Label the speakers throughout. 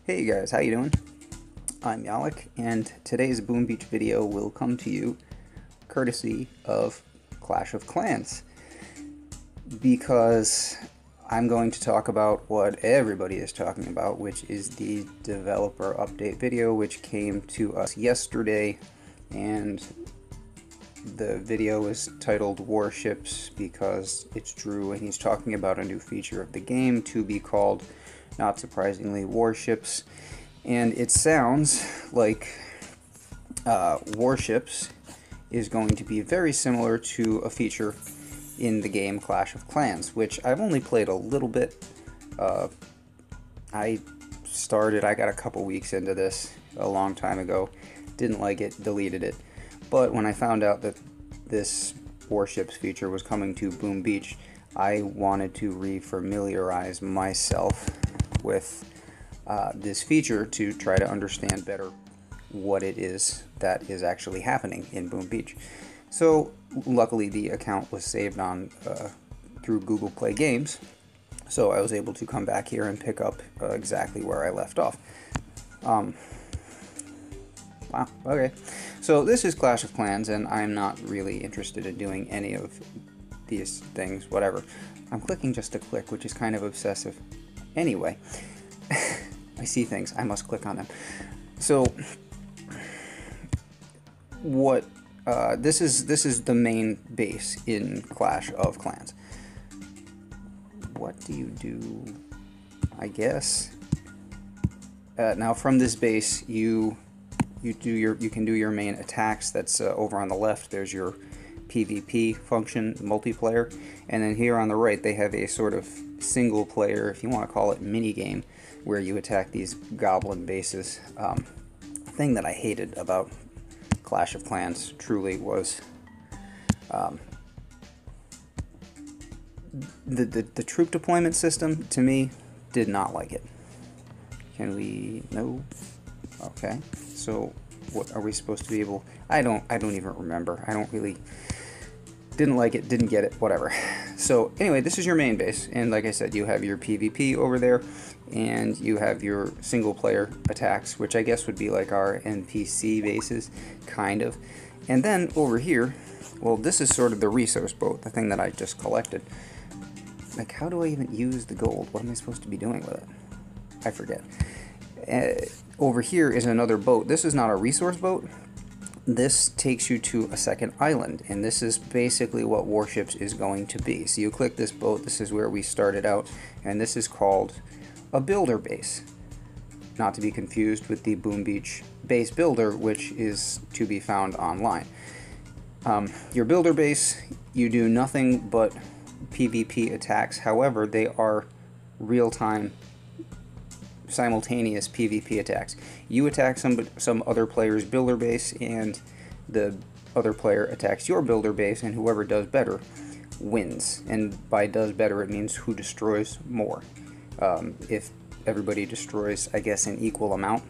Speaker 1: Hey guys, how you doing? I'm Yalik, and today's Boom Beach video will come to you courtesy of Clash of Clans, because I'm going to talk about what everybody is talking about, which is the developer update video, which came to us yesterday, and the video is titled Warships because it's Drew and he's talking about a new feature of the game to be called, not surprisingly, Warships. And it sounds like Warships is going to be very similar to a feature in the game Clash of Clans, which I've only played a little bit. I got a couple weeks into this a long time ago, didn't like it, deleted it. But when I found out that this Warships feature was coming to Boom Beach, I wanted to refamiliarize myself with this feature to try to understand better what it is that is actually happening in Boom Beach. So luckily the account was saved on through Google Play Games, so I was able to come back here and pick up exactly where I left off. Wow, okay. So this is Clash of Clans, and I'm not really interested in doing any of these things, whatever. I'm clicking just to click, which is kind of obsessive. Anyway, I see things, I must click on them. So, what, this is the main base in Clash of Clans. What do you do, I guess? Now from this base, you can do your main attacks. That's over on the left. There's your PvP function, multiplayer, and then here on the right they have a sort of single player, if you want to call it, mini game, where you attack these goblin bases. Thing that I hated about Clash of Clans truly was the troop deployment system. To me, did not like it. Can we? No. Okay, so what are we supposed to be able? I don't even remember. I don't really, didn't like it, didn't get it, whatever. So anyway, this is your main base, and like I said, you have your PvP over there, and you have your single player attacks, which I guess would be like our NPC bases, kind of. And then over here, well, this is sort of the resource boat, the thing that I just collected. Like, how do I even use the gold? What am I supposed to be doing with it? I forget. Over here is another boat. This is not a resource boat. This takes you to a second island, and this is basically what Warships is going to be. So you click this boat, this is where we started out, and this is called a builder base. Not to be confused with the Boom Beach base builder, which is to be found online. Your builder base, you do nothing but PvP attacks. However, they are real-time, simultaneous PvP attacks. You attack some other player's builder base, and the other player attacks your builder base, and whoever does better wins. And by does better, it means who destroys more. If everybody destroys, I guess, an equal amount,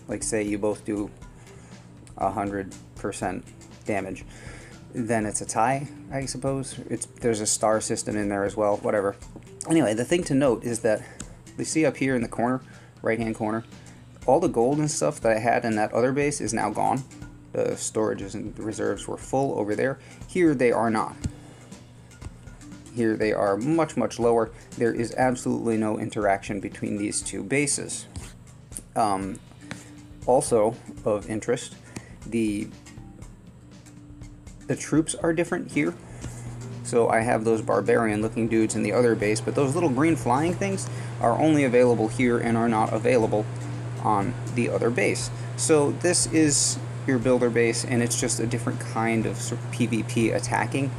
Speaker 1: like say you both do 100% damage, then it's a tie, I suppose. There's a star system in there as well, whatever. Anyway, the thing to note is that you see up here in the corner, right-hand corner, all the gold and stuff that I had in that other base is now gone. The storages and reserves were full over there. Here they are not. Here they are much, much lower. There is absolutely no interaction between these two bases. Also of interest, the troops are different here. So I have those barbarian looking dudes in the other base, but those little green flying things are only available here and are not available on the other base. So this is your builder base, and it's just a different kind of PvP attacking,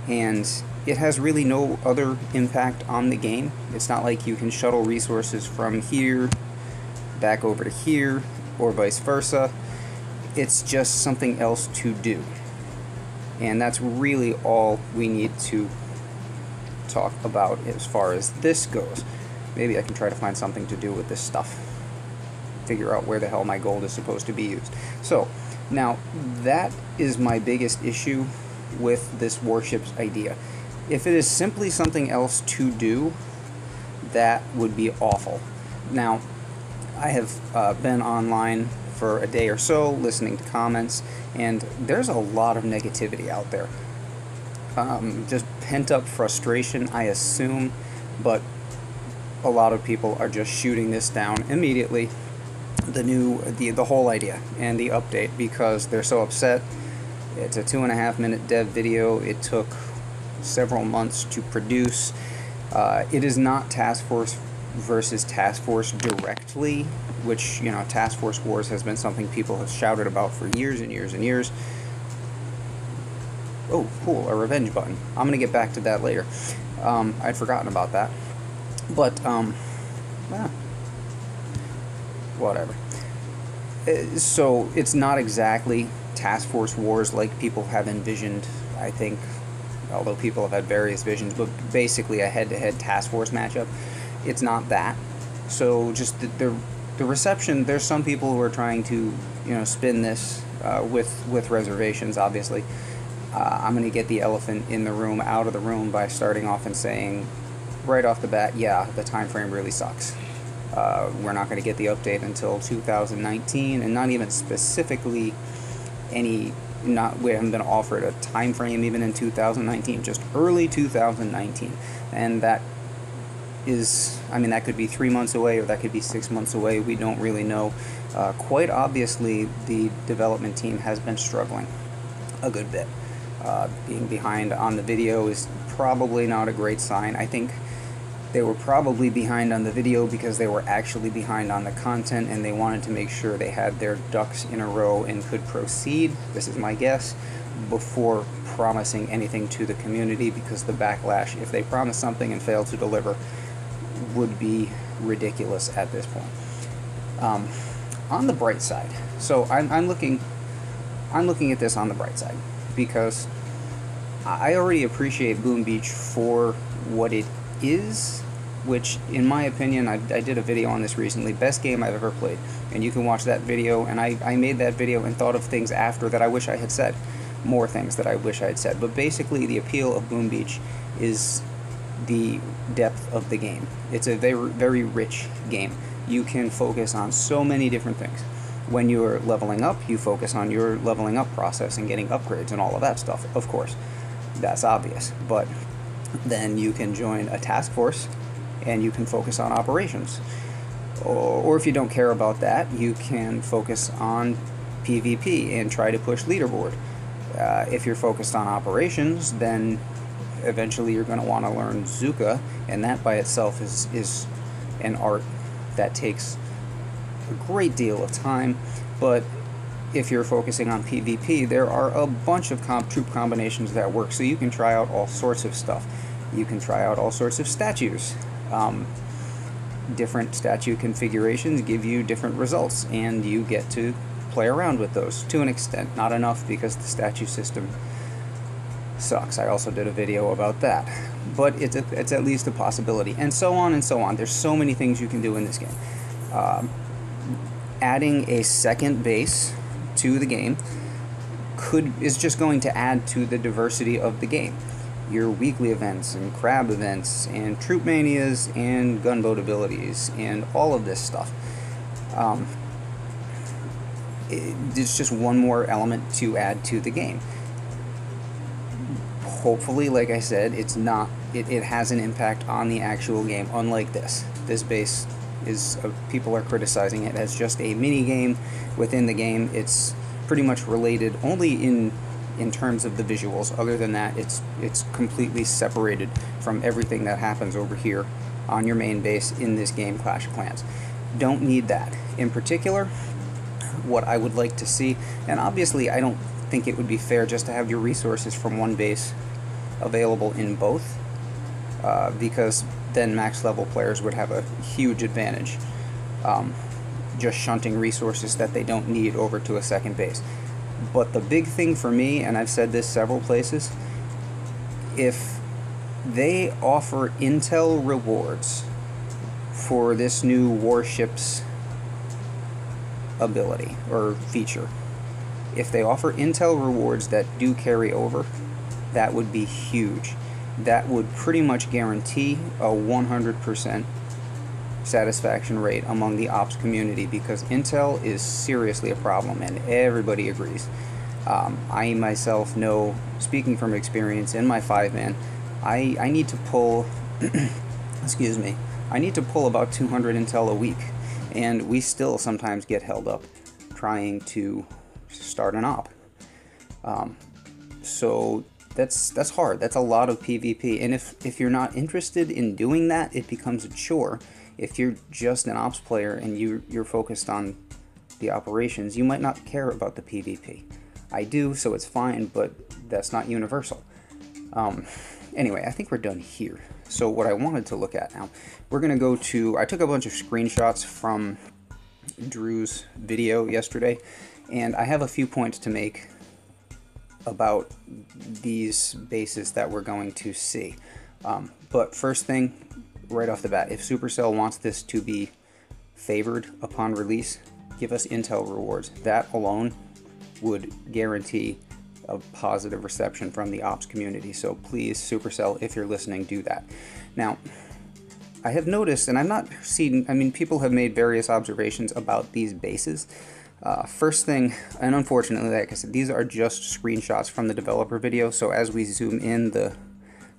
Speaker 1: and it has really no other impact on the game. It's not like you can shuttle resources from here back over to here or vice versa. It's just something else to do. And that's really all we need to talk about as far as this goes. Maybe I can try to find something to do with this stuff. Figure out where the hell my gold is supposed to be used. So, now, that is my biggest issue with this Warships idea. If it is simply something else to do, that would be awful. Now, I have been online for a day or so listening to comments, and there's a lot of negativity out there. Just pent up frustration, I assume, but a lot of people are just shooting this down immediately, the whole idea and the update, because they're so upset. It's a 2.5-minute dev video. It took several months to produce. It is not Task Force versus Task Force directly, which, you know, Task Force Wars has been something people have shouted about for years and years and years. Oh, cool, a revenge button. I'm going to get back to that later. I'd forgotten about that. But, whatever. So, it's not exactly Task Force Wars like people have envisioned, I think, although people have had various visions, but basically a head-to-head Task Force matchup. It's not that. So, just the reception, there's some people who are trying to, you know, spin this with reservations, obviously. I'm going to get the elephant in the room out of the room by starting off and saying, right off the bat, yeah, the time frame really sucks. We're not going to get the update until 2019, and not even specifically we haven't been offered a time frame even in 2019, just early 2019. And that is, I mean, that could be 3 months away, or that could be 6 months away. We don't really know. Quite obviously, the development team has been struggling a good bit. Being behind on the video is probably not a great sign. I think they were probably behind on the video because they were actually behind on the content, and they wanted to make sure they had their ducks in a row and could proceed, this is my guess, before promising anything to the community, because the backlash, if they promise something and fail to deliver, would be ridiculous at this point. On the bright side, so I'm looking at this on the bright side, because I already appreciate Boom Beach for what it is, which, in my opinion, I did a video on this recently, best game I've ever played, and you can watch that video, and I made that video and thought of things after that I wish I had said, more things that I wish I had said, but basically the appeal of Boom Beach is the depth of the game. It's a very, very rich game. You can focus on so many different things. When you're leveling up, you focus on your leveling up process and getting upgrades and all of that stuff, of course. That's obvious. But then you can join a task force and you can focus on operations. Or if you don't care about that, you can focus on PvP and try to push leaderboard. If you're focused on operations, then eventually you're going to want to learn Zuka, and that by itself is an art that takes a great deal of time. But if you're focusing on PvP, there are a bunch of troop combinations that work, so you can try out all sorts of stuff. You can try out all sorts of statues. Different statue configurations give you different results, and you get to play around with those to an extent. Not enough, because the statue system sucks. I also did a video about that. But it's at least a possibility, and so on and so on. There's so many things you can do in this game. Adding a second base to the game is just going to add to the diversity of the game. Your weekly events and crab events and troop manias and gunboat abilities and all of this stuff. It's just one more element to add to the game. Hopefully, like I said, it has an impact on the actual game, unlike this. This base is, people are criticizing it as just a mini game within the game. It's pretty much related only in terms of the visuals. Other than that, it's completely separated from everything that happens over here on your main base in this game, Clash of Clans. Don't need that. In particular, what I would like to see, and obviously I don't think it would be fair just to have your resources from one base available in both, because then max level players would have a huge advantage just shunting resources that they don't need over to a second base. But the big thing for me, and I've said this several places, if they offer intel rewards for this new Warships ability or feature, if they offer intel rewards that do carry over, that would be huge. That would pretty much guarantee a 100% satisfaction rate among the ops community, because intel is seriously a problem and everybody agrees. I myself know, speaking from experience in my 5-man, I need to pull excuse me, I need to pull about 200 intel a week, and we still sometimes get held up trying to start an op. So that's hard. That's a lot of PvP, and if you're not interested in doing that, it becomes a chore. If you're just an ops player and you're focused on the operations, you might not care about the PvP. I do, so it's fine, but that's not universal. Anyway, I think we're done here. So what I wanted to look at now, we're going to go to, I took a bunch of screenshots from Drew's video yesterday, and I have a few points to make about these bases that we're going to see. But first thing, right off the bat, if Supercell wants this to be favored upon release, give us intel rewards. That alone would guarantee a positive reception from the ops community. So please, Supercell, if you're listening, do that. Now, I have noticed, and I've not seen, I mean, people have made various observations about these bases. First thing, and unfortunately, like I said, these are just screenshots from the developer video, so as we zoom in, the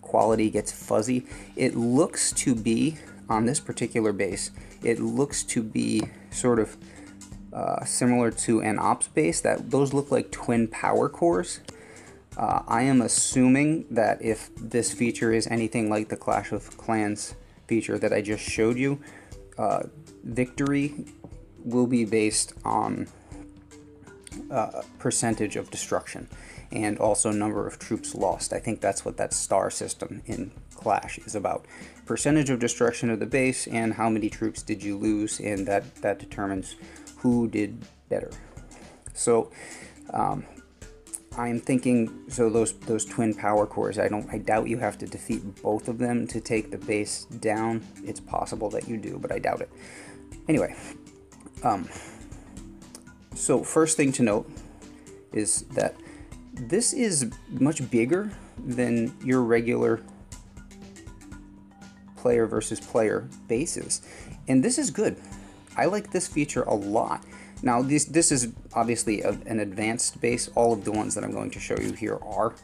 Speaker 1: quality gets fuzzy. It looks to be, on this particular base, it looks to be sort of similar to an ops base. Those look like twin power cores. I am assuming that if this feature is anything like the Clash of Clans feature that I just showed you, victory will be based on percentage of destruction and also number of troops lost. I think that's what that star system in Clash is about. Percentage of destruction of the base and how many troops did you lose, and that determines who did better. So I'm thinking, so those twin power cores, I doubt you have to defeat both of them to take the base down. It's possible that you do, but I doubt it. Anyway, so first thing to note is that this is much bigger than your regular player versus player bases, and this is good. I like this feature a lot. Now this is obviously an advanced base. All of the ones that I'm going to show you here are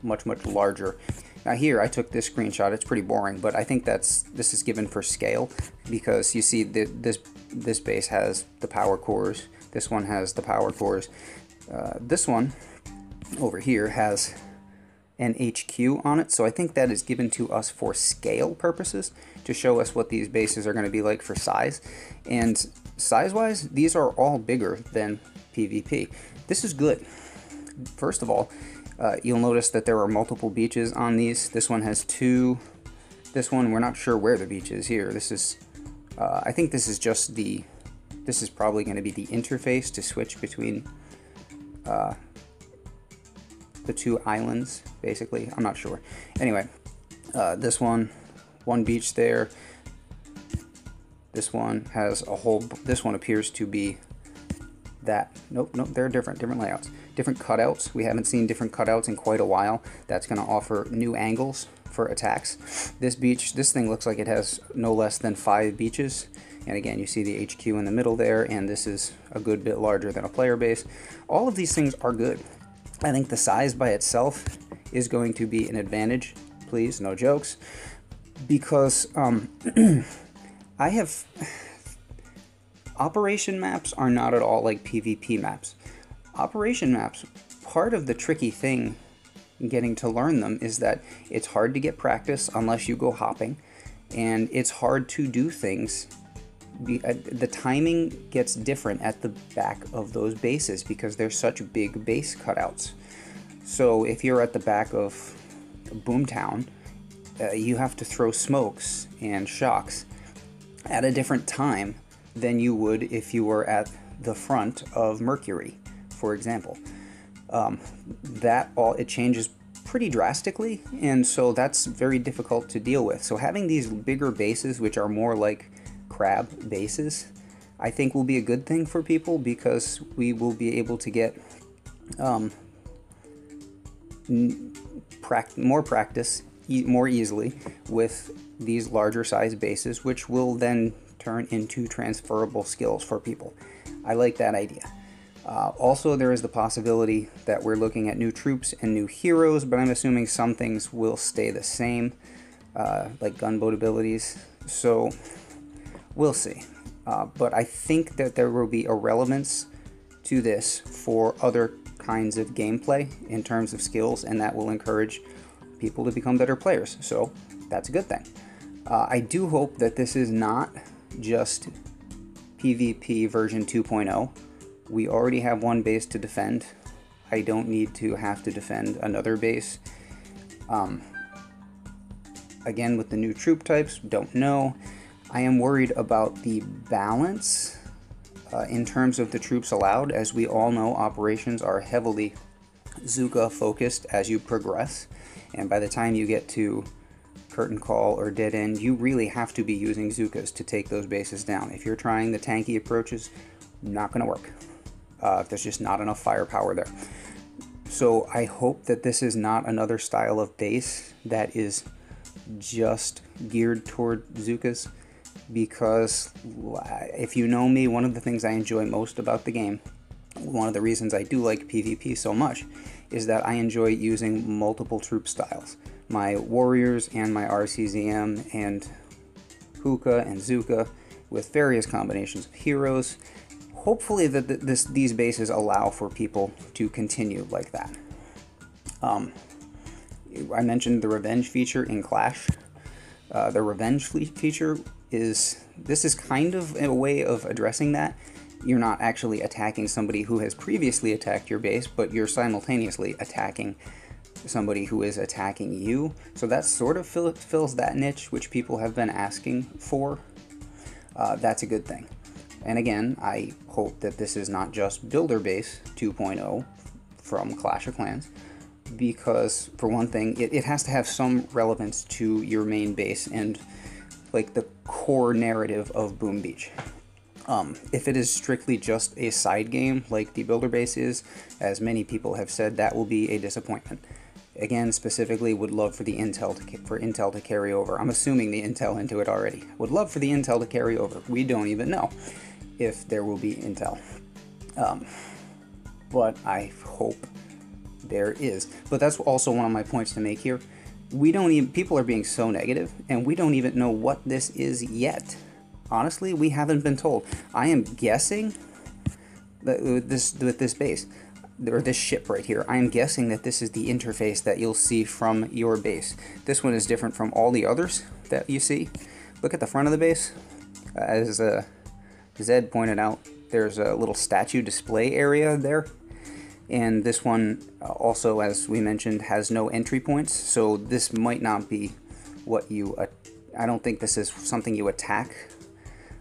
Speaker 1: much larger. Now here, I took this screenshot. It's pretty boring, but I think this is given for scale, because you see this base has the power cores. This one has the power cores. This one over here has an HQ on it, so I think that is given to us for scale purposes, to show us what these bases are going to be like for size. And size-wise, these are all bigger than PvP. This is good. First of all, you'll notice that there are multiple beaches on these. This one has 2. This one, we're not sure where the beach is here. This is, I think this is just this is probably going to be the interface to switch between the 2 islands, basically. I'm not sure. Anyway, this one beach there. This one has a whole, this one appears to be that. Nope, they're different layouts. Different cutouts. We haven't seen different cutouts in quite a while. That's going to offer new angles for attacks. This beach, this thing looks like it has no less than 5 beaches. And again, you see the HQ in the middle there, and this is a good bit larger than a player base. All of these things are good. I think the size by itself is going to be an advantage. Please, no jokes. Because I have... Operation maps are not at all like PvP maps. Operation maps, part of the tricky thing in getting to learn them is that it's hard to get practice unless you go hopping, and it's hard to do things. The timing gets different at the back of those bases because they're such big base cutouts. So if you're at the back of Boomtown, you have to throw smokes and shocks at a different time than you would if you were at the front of Mercury, for example. It changes pretty drastically, and so that's very difficult to deal with. So having these bigger bases, which are more like crab bases, I think will be a good thing for people, because we will be able to get more practice more easily with these larger size bases, which will then turn into transferable skills for people. I like that idea. Also, there is the possibility that we're looking at new troops and new heroes, but I'm assuming some things will stay the same, like gunboat abilities. So we'll see. But I think that there will be a relevance to this for other kinds of gameplay in terms of skills, and that will encourage people to become better players. So that's a good thing. I do hope that this is not just PvP version 2.0. We already have one base to defend. I don't need to have to defend another base. Again, with the new troop types, don't know. I am worried about the balance in terms of the troops allowed. As we all know, operations are heavily Zuka focused as you progress, and by the time you get to Curtain Call or Dead End, you really have to be using Zukas to take those bases down. If you're trying the tanky approaches, not going to work. There's just not enough firepower there. So I hope that this is not another style of base that is just geared toward Zukas, because if you know me, one of the things I enjoy most about the game, one of the reasons I do like PvP so much, is that I enjoy using multiple troop styles. My warriors and my RCZM and Hookah and Zuka with various combinations of heroes. Hopefully that these bases allow for people to continue like that. I mentioned the revenge feature in Clash. The revenge feature is kind of a way of addressing that. You're not actually attacking somebody who has previously attacked your base, but you're simultaneously attacking somebody who is attacking you. So that sort of fills that niche, which people have been asking for. That's a good thing. And again, I hope that this is not just Builder Base 2.0 from Clash of Clans, because for one thing, it has to have some relevance to your main base and like the core narrative of Boom Beach. If it is strictly just a side game like the Builder Base is, as many people have said, that will be a disappointment. Again, specifically, would love for the Intel to carry over. I'm assuming the Intel into it already. Would love for the Intel to carry over. We don't even know if there will be Intel. But I hope there is. But that's also one of my points to make here. People are being so negative, and we don't even know what this is yet. Honestly, we haven't been told. I am guessing that with this base, or this ship right here, I am guessing that this is the interface that you'll see from your base. This one is different from all the others that you see. Look at the front of the base. As Zed pointed out, there's a little statue display area there. And this one also, as we mentioned, has no entry points. So this might not be what you... I don't think this is something you attack.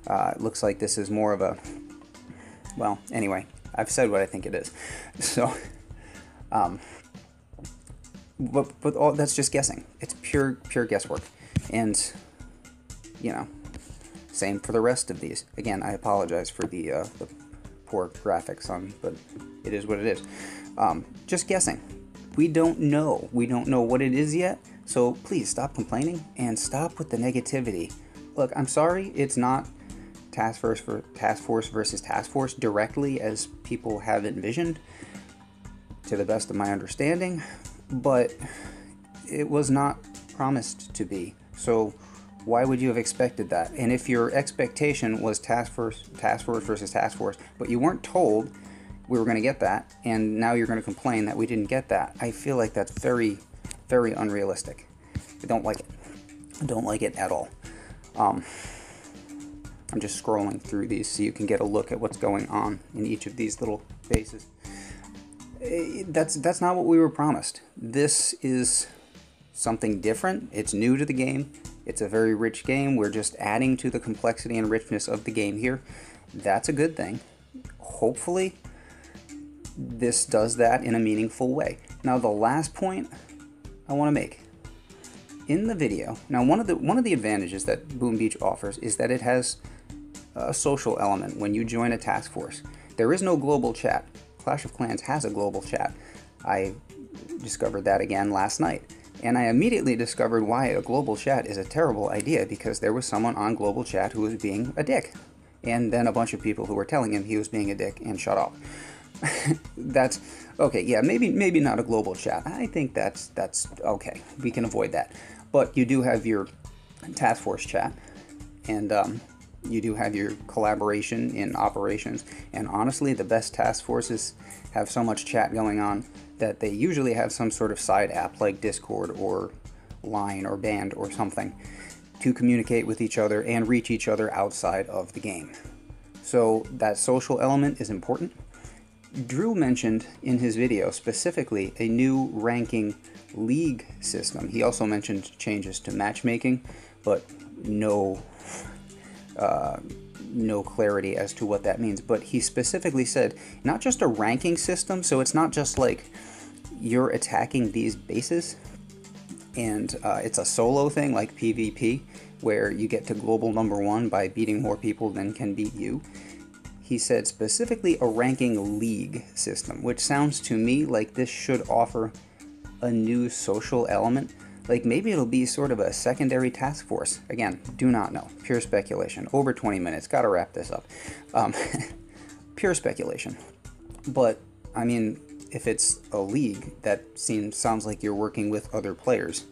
Speaker 1: It looks like this is more of a... Well, anyway, I've said what I think it is. So, but all that's just guessing. It's pure guesswork. And, you know, same for the rest of these. Again, I apologize for the poor graphics but it is what it is. Just guessing. We don't know. We don't know what it is yet. So please stop complaining and stop with the negativity. Look, I'm sorry, it's not Task Force versus Task Force directly as people have envisioned, to the best of my understanding, but it was not promised to be. So why would you have expected that? And if your expectation was Task Force versus Task Force, but you weren't told we were going to get that, and now you're going to complain that we didn't get that, I feel like that's very, very unrealistic. I don't like it. I don't like it at all. I'm just scrolling through these so you can get a look at what's going on in each of these little bases. That's not what we were promised. This is something different. It's new to the game. It's a very rich game. We're just adding to the complexity and richness of the game here. That's a good thing. Hopefully, this does that in a meaningful way. Now, the last point I want to make in the video. Now, one of the advantages that Boom Beach offers is that it has a social element when you join a task force. There is no global chat. Clash of Clans has a global chat. I discovered that again last night. And I immediately discovered why a global chat is a terrible idea, because there was someone on global chat who was being a dick. And then a bunch of people who were telling him he was being a dick and shut off. That's okay. Yeah, maybe not a global chat. I think that's okay. We can avoid that. But you do have your task force chat, and you do have your collaboration in operations. And honestly, the best task forces have so much chat going on that they usually have some sort of side app like Discord or Line or Band or something to communicate with each other and reach each other outside of the game. So that social element is important. Drew mentioned in his video specifically a new ranking league system. He also mentioned changes to matchmaking, but no clarity as to what that means. But he specifically said not just a ranking system, so it's not just like you're attacking these bases and it's a solo thing like PvP where you get to global #1 by beating more people than can beat you. He said specifically a ranking league system, which sounds to me like this should offer a new social element. Like maybe it'll be sort of a secondary task force. Again, do not know. Pure speculation. Over 20 minutes. Gotta wrap this up. Pure speculation. But, I mean, if it's a league, that sounds like you're working with other players.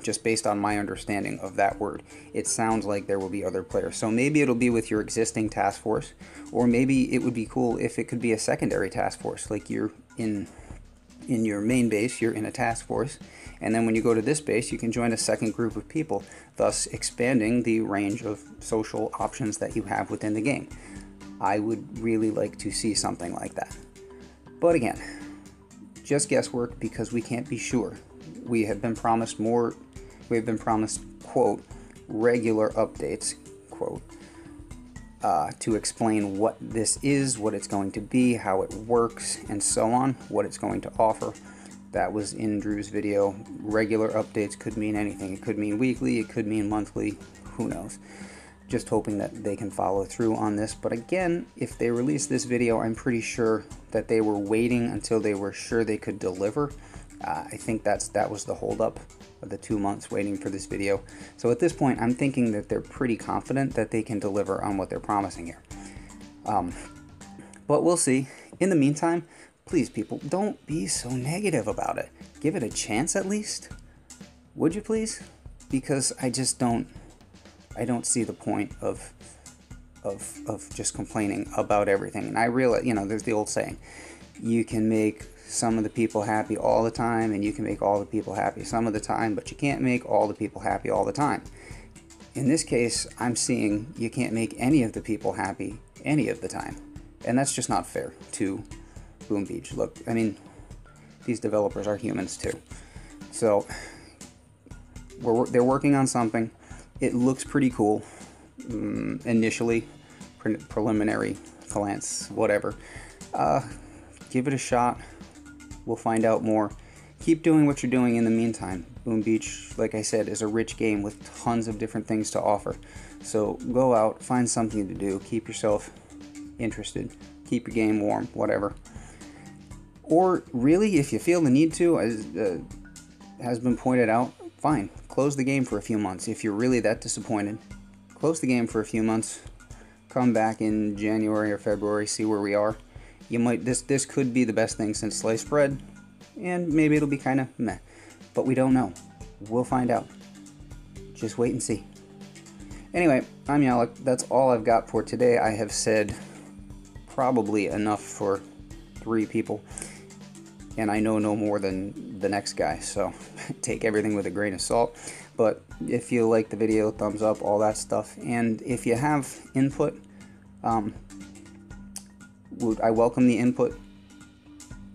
Speaker 1: Just based on my understanding of that word, it sounds like there will be other players. So maybe it'll be with your existing task force, or maybe it would be cool if it could be a secondary task force. Like you're in your main base, you're in a task force, and then when you go to this base, you can join a second group of people, thus expanding the range of social options that you have within the game. I would really like to see something like that. But again, just guesswork because we can't be sure. We have been promised quote, regular updates, quote, to explain what this is, what it's going to be, how it works, and so on, what it's going to offer. That was in Drew's video. Regular updates could mean anything. It could mean weekly, it could mean monthly, who knows. Just hoping that they can follow through on this. But again, if they release this video, I'm pretty sure that they were waiting until they were sure they could deliver. I think that was the holdup of the 2 months waiting for this video. So at this point, I'm thinking that they're pretty confident that they can deliver on what they're promising here. But we'll see. In the meantime, please, people, don't be so negative about it. Give it a chance at least. Would you please? Because I just don't see the point of just complaining about everything. And I realize, there's the old saying, you can make some of the people happy all the time, and you can make all the people happy some of the time, but you can't make all the people happy all the time. In this case, I'm seeing you can't make any of the people happy any of the time. And that's just not fair to Boom Beach. Look, I mean, these developers are humans too. So, they're working on something. It looks pretty cool. Initially, preliminary glance, whatever. Give it a shot. We'll find out more. Keep doing what you're doing in the meantime. Boom Beach, like I said, is a rich game with tons of different things to offer. So go out, find something to do, keep yourself interested, keep your game warm, whatever. Or really, if you feel the need to, as has been pointed out, fine, close the game for a few months. If you're really that disappointed, close the game for a few months, come back in January or February, see where we are. This could be the best thing since sliced bread, and maybe it'll be kind of meh, but we don't know. We'll find out. Just wait and see. Anyway, I'm Yalek. That's all I've got for today. I have said probably enough for 3 people, and I know no more than the next guy, so take everything with a grain of salt. But if you like the video, thumbs up, all that stuff, and if you have input, I welcome the input.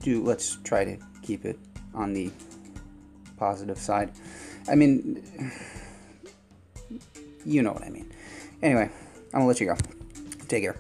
Speaker 1: Let's try to keep it on the positive side. I mean, you know what I mean. Anyway, I'm gonna let you go. Take care.